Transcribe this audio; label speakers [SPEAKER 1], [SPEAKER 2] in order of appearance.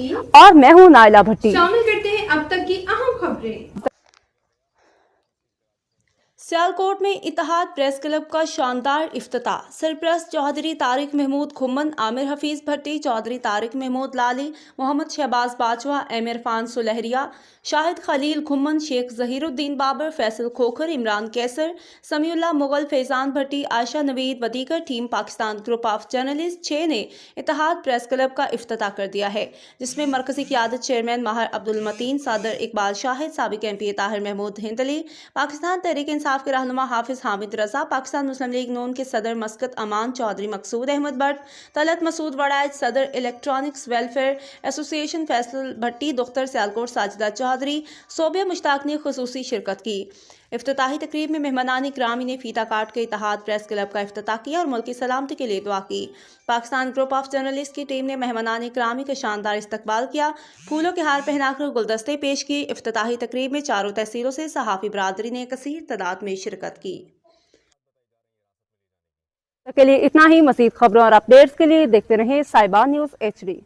[SPEAKER 1] नईम
[SPEAKER 2] और मैं हूं नाइला भट्टी।
[SPEAKER 1] शामिल करते हैं अब तक की अहम खबरें।
[SPEAKER 3] सियालकोट में इत्तेहाद प्रेस क्लब का शानदार इफ्तिताह। सरप्रस्त चौधरी तारिक महमूद खुम्मन, आमिर हफीज भट्टी, चौधरी तारिक महमूद लाली, मोहम्मद शहबाज बाजवा, एम इरफान सुलहरिया, शाहिद खलील खुम्मन, शेख जहीरुद्दीन बाबर, फैसल खोखर, इमरान कैसर, समीउल्लाह मुगल, फैजान भट्टी, आयशा नवीद व दीगर team Pakistan group of journalist 6 ने इत्तेहाद प्रेस क्लब का इफ्तिताह कर दिया है, जिसमें मरकजी क़ियादत चेयरमैन माहिर अब्दुल मतीन, सदर इकबाल शाहिद, साबिक MP ताहिर महमूद हिंदली, पाकिस्तान तहरीक इंसाफ के रहनुमा हाफिज हामिद रजा, पाकिस्तान मुस्लिम लीग नून के सदर मस्कत अमान चौधरी मकसूद अहमद भट्ट, तलत मसूद वड़ायत, सदर इलेक्ट्रॉनिक्स वेलफेयर एसोसिएशन फैसल भट्टी, दुख्तर सियालकोट साजिदा चौधरी, सोबिया मुश्ताक ने खुसूसी शिरकत की। इफ्तिताही तकरीब में मेहमानान ग्रामी ने फीता काट के इत्तेहाद प्रेस क्लब का इफ्तिताह किया और मुल्क की सलामती के लिए दुआ की। पाकिस्तान ग्रुप ऑफ जर्नलिस्ट की टीम ने मेहमानान ग्रामी का शानदार इस्तकबाल किया, फूलों के हार पहनाकर गुलदस्ते पेश किए। इफ्तिताही तकरीब में चारों तहसीलों से सहाफ़ी बरादरी ने कसीर तादाद में शिरकत की।
[SPEAKER 2] के लिए इतना ही। मज़ीद खबरों और अपडेट्स के लिए देखते रहें साहिबा न्यूज़ HD।